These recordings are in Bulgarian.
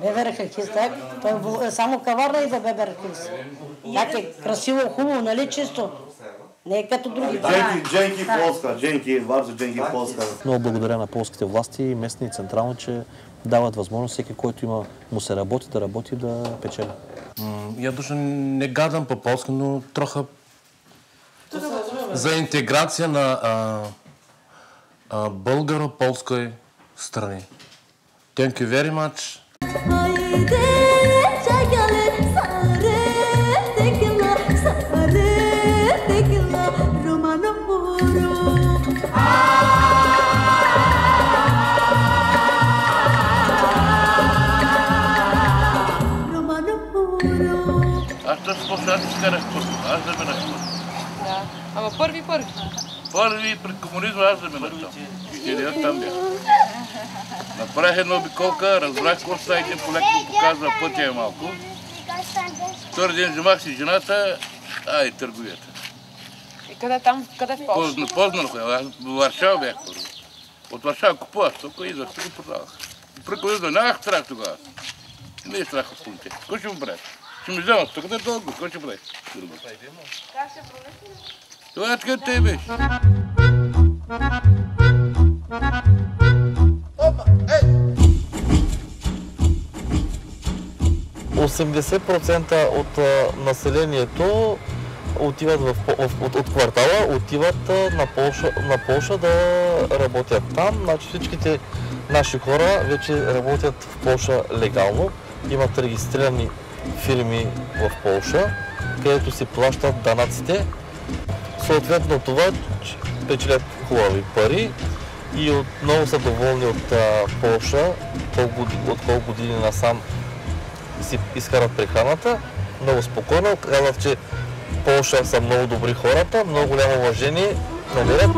Беберкис, так? Той само каварна и за беберкис. Так е красиво, хубаво, нали чисто? Не е като други. Дженки Полска, bardzo Дженки Полска. Много благодаря на полските власти, местни и централни, че дават възможност всеки, който му се работи, да печели. Я даже не гадам по-полски, но троха за интеграция на българо-полской страни. Thank you very much. Аз да спочна, аз изкарах първо, аз да минах първо. Да, ама първи. Първи при комунизма аз да минах там. Четирият там бях. Направих една обиколка, разбрах какво става, един полек ми показва пътя е малко. Втори ден вземах си жената, и търговията. И къде там, къде в Полша? Познах, аз в Варшава бях първо. От Варшава купувах стока и идвах и го продавах. При комунизма нямах страх тогава. Не е страх от полите. Кой ще му прави? Ще ми взема стоката дълго, кой ще прави? Как ще провести? Това е така те беше. 80% от населението отиват от квартала, отиват на Полша да работят там. Значи всичките наши хора вече работят в Полша легално. Имат регистрирани фирми в Полша, където си плащат данъците. Съответно това печелят хубави пари и много са доволни от Полша, от колко години насам си изкарат прехраната. Много спокойно, казват, че Полша са много добри хората, много голямо уважение намерят.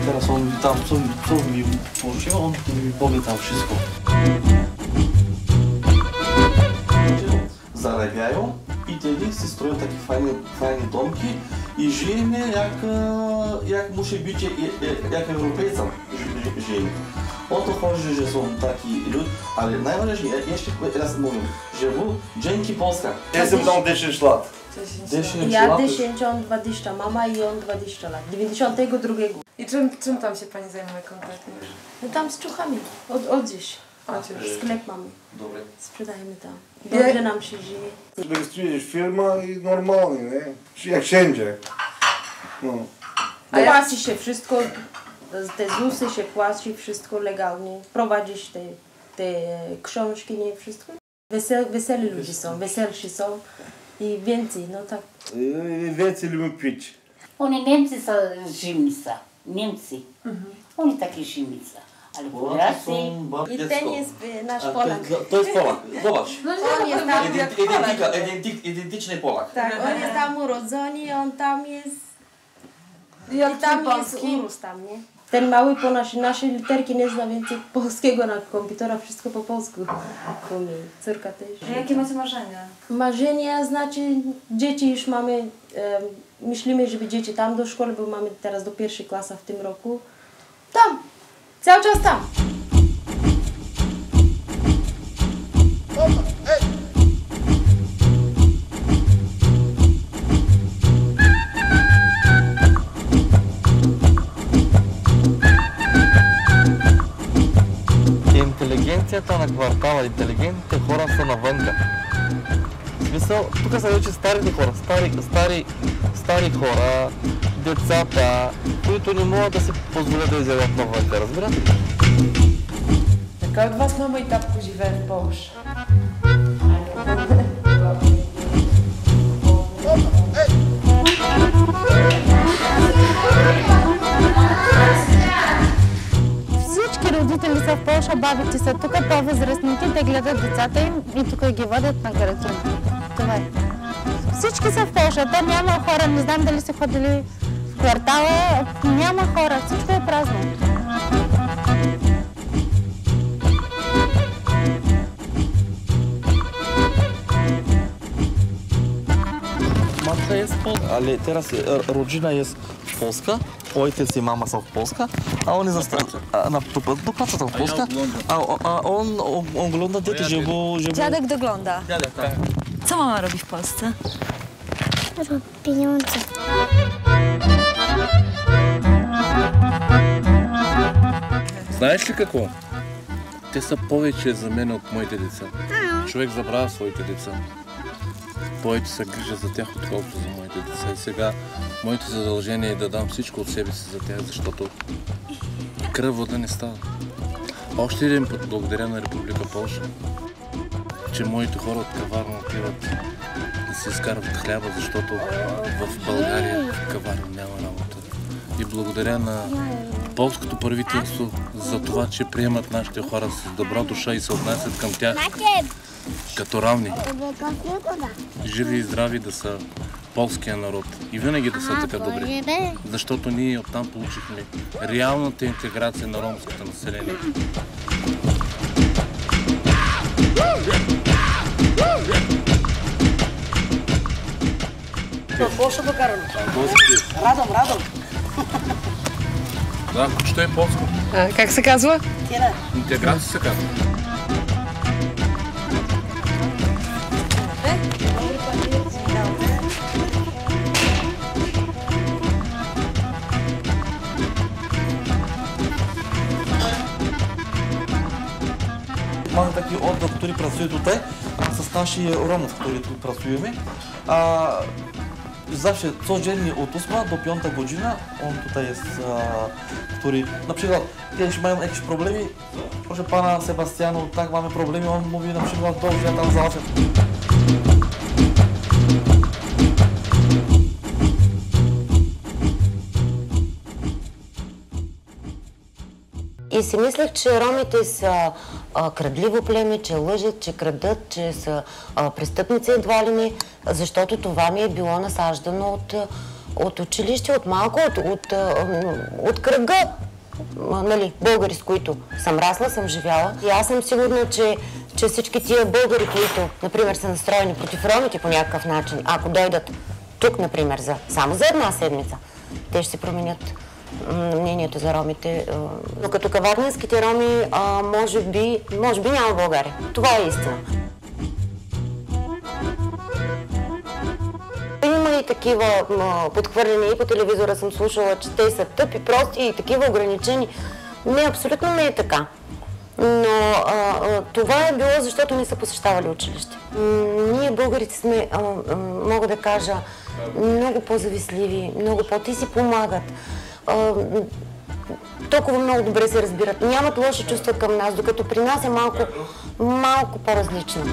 Teraz on tam, co mi położył, on mi powie tam wszystko. Zarabiają i wtedy się stroją takie fajne domki i żyjemy jak musi być, jak Europejcom żyjemy. O to chodzi, że są taki ludzie, ale najważniejsze, jeszcze raz mówię, живу dzięki Polska. Jestem tam 10 lat. Ja 10, on 20, mama i on 20 lat, 92. I czym tam się pani zajmuje konkretnie? No tam z ciuchami, odzież. Sklep mamy. Dobre. Sprzedajemy tam. Dobrze nam się żyje. Rejestrujesz firma i normalnie, nie? Jak wszędzie. No. Płaci się wszystko, te ZUS-y się płaci, wszystko legalnie. Prowadzisz te książki, nie wszystko. Weseli ludzie są, weselsi są i więcej, no tak. Więcej lubią pić. Oni Niemcy są zimnica, Niemcy. Oni takie zimnica. Ale Polacy... I ten jest nasz Polak. To jest Polak, zobacz. On jest tam, Identyczny Polak. tak, on jest tam urodzony, on tam jest... I tam jest urósł tam, nie? Ten mały po nasze literki nie zna więcej polskiego na komputera, wszystko po polsku umie. Córka też. A jakie macie marzenia? Marzenia znaczy dzieci już mamy, myślimy, żeby dzieci tam do szkoły, bo mamy teraz do pierwszej klasy w tym roku. Tam! Cały czas tam! Интелигенцията на квартала, интелигентните хора са навънка. В смисъл, тук са вече старите хора, стари хора, децата, които не могат да си позволят да изяват навънка, разбирате? Така от вас мама и татко живее в Полша. Всички родители са в Полша, бабите са тук, по-възрастните, те гледат децата им и тук ги водят на карантина. Това е. Всички са в Полша, там няма хора, не знам дали са ходили в квартала, няма хора, всичко е празно. Matka jest Polska, ale teraz rodzina jest Polska, ojciec i mama są w Polska, a oni do pracy są w Polska, a on ogląda dzieci, żeby... Dziadek dogląda. Dziadek, tak. Co mama robi w Polsce? Robi pieniądze. Знаеш ли какво? Те са повече за мен от моите деца. Човек забравя своите деца. Повече се грижа за тях, отколкото за моите деца. И сега моето задължение е да дам всичко от себе си за тях, защото кръв вода не става. Още един път благодаря на Република Полша, че моите хора от Каварна отиват да си изкарват хляба, защото в България в Каварна няма работа. И благодаря на полското правителство за това, че приемат нашите хора с добра душа и се отнасят към тях като равни. Живи и здрави да са полския народ. И винаги да са така добри. Защото ние оттам получихме реалната интеграция на ромското население. Полша докарано. Радом. Да, що е полско? Как се казва? Интеграция се казва. Mamy taki oddział, który pracuje tutaj z naszych Romów, którzy tu pracujemy. Zawsze codziennie od 8 do 5 godzina on tutaj jest, który na przykład jeśli mają jakieś problemy, proszę pana Sebastianu, tak mamy problemy, on mówi na przykład dobrze, ja tam załatwię. И си мислех, че ромите са крадливо племе, че лъжат, че крадат, че са престъпници едва ли не, защото това ми е било насаждано от училище, от малко, от кръга, нали, българи, с които съм расла, съм живяла. И аз съм сигурна, че всички тия българи, които, например, са настроени против ромите по някакъв начин, ако дойдат тук, например, само за една седмица, те ще се променят мнението за ромите. Но като каварненските роми, може би няма в България. Това е истина. Има и такива подхвърляния и по телевизора съм слушала, че те са тъпи, прости и такива ограничени. Не, абсолютно не е така. Но това е било, защото не са посещавали училище. Ние българите сме, мога да кажа, много по-завистливи, много те си помагат. Толкова много добре се разбират. Нямат лоши чувства към нас, докато при нас е малко по-различно.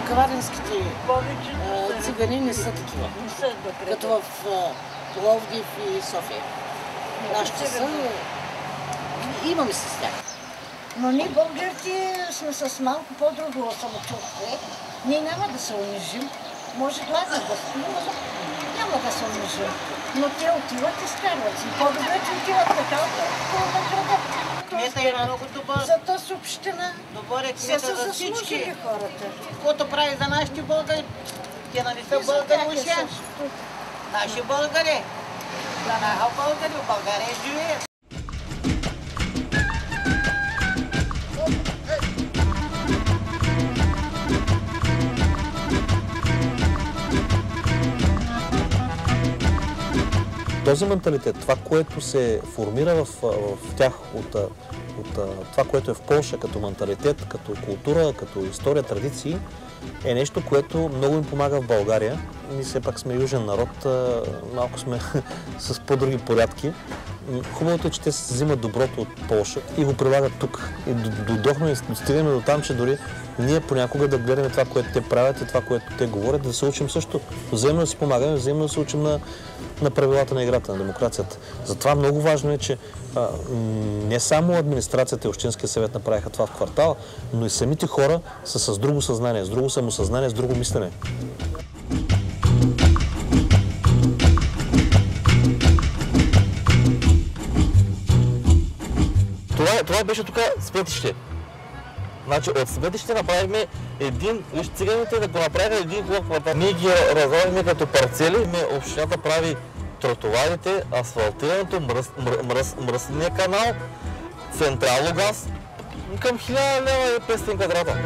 Каварненските цигани не са такива, като в Пловдив и София. Нашите са, имаме се с тях. Но ние българите сме с малко по-друго самочувствие. Ние няма да се унижим. Може гладно да стоим, но няма да се унижим. Но те отиват и скарват си. По-добре, че отиват така, отколкото на града. Кмета е много добър. Зато с община са се заслужили хората. Каквото прави за нашите българи, те нали са българи уся. Наши българи. За наха българи, в България живеят. този менталитет, това, което се формира в тях от това, което е в Полша като менталитет, като култура, като история, традиции, е нещо, което много им помага в България. Ние все пак сме южен народ, малко сме с по-други порядки. Хубавото е, че те се взимат доброто от Полша и го прилагат тук. И дойдохме и достигаме до там, че дори ние понякога да гледаме това, което те правят и това, което те говорят, да се учим също. Взаимно да си помагаме, взаимно да се учим на правилата на играта, на демокрацията. Затова много важно е, че не само администрацията и Общинския съвет направиха това в квартала, но и самите хора са с друго съзнание, с друго самосъзнание, с друго мислене. Това беше тук сметище. Значи от сметище направихме виж циганите да го направиха един хубав квартал. Ние ги разравихме като парцели, общината прави тротуарите, асфалтирането, мръсния канал, централно газ, към 1000 лева и 500 квадрата.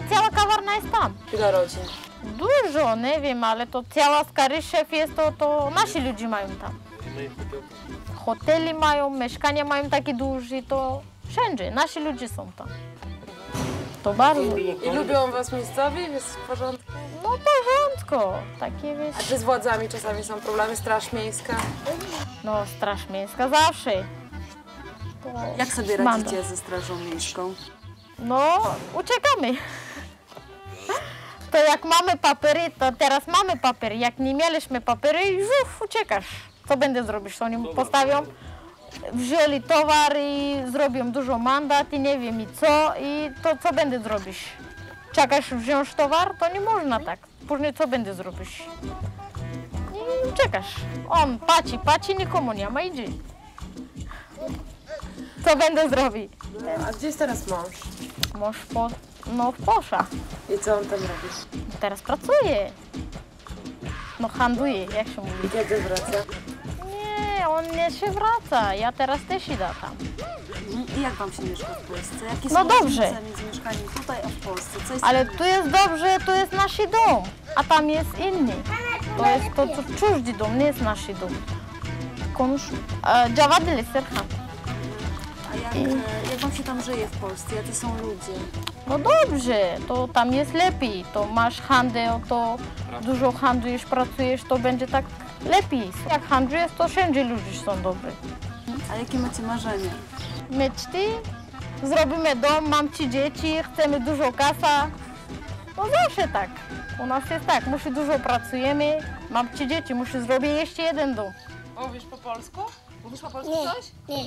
Цяла каварна е там. Кога роđe? Dużo, ne wiem, ale to cała Skaryszев jest to nasi ludzie mają tam. Hoteli mają, mieszkania mają takie duże, to wszędzie, nasi ludzie są tam. To bardzo. I lubią was miejscowi? Jest w porządku? No w porządku, takie wiesz. A czy z władzami czasami są problemy? Straż Miejska? No Straż Miejska zawsze. Jak sobie radzicie ze Strażą Miejską? No, uciekamy. To jak mamy papiery, to teraz mamy papiery. Jak nie mieliśmy papiery, już uciekasz. Co będę zrobić? Oni postawią, wzięli towar i zrobią dużo mandat i nie wiem i co. I to co będę zrobić? Czekasz wziąć towar? To nie można tak. Później co będę zrobić? I uciekasz. On paci, nikomu nie ma, idzie. Co będę zrobić? A gdzie jest teraz mąż? Mąż w Polsce. I co on tam robi? Teraz pracuje. No handluje, jak się mówi. I kiedy wraca? Nie, on nie się wraca. Ja teraz też idę tam. I jak wam się mieszka w Polsce? Jakie No są dobrze. różnice między mieszkaniem tutaj a w Polsce? Co jest Ale tu jest dobrze, tu jest nasz dom, a tam jest inny. To jest to czужdy dom, nie jest nasz dom. Konuş, Cavadili Serhan. A jak wam się tam żyje w Polsce? Jacy są ludzie? No dobrze, to tam jest lepiej. To masz handel, to dużo handlujesz, pracujesz, to będzie tak lepiej. Jak handlujesz, to wszędzie ludzie są dobrzy. A jakie macie marzenia? Meczty, zrobimy dom, mam 3 dzieci, chcemy dużo kasa. No zawsze tak. U nas jest tak, muszę dużo pracujemy, mam 3 dzieci, muszę zrobić jeszcze jeden dom. Mówisz po polsku? Mówisz po polsku coś? Nie.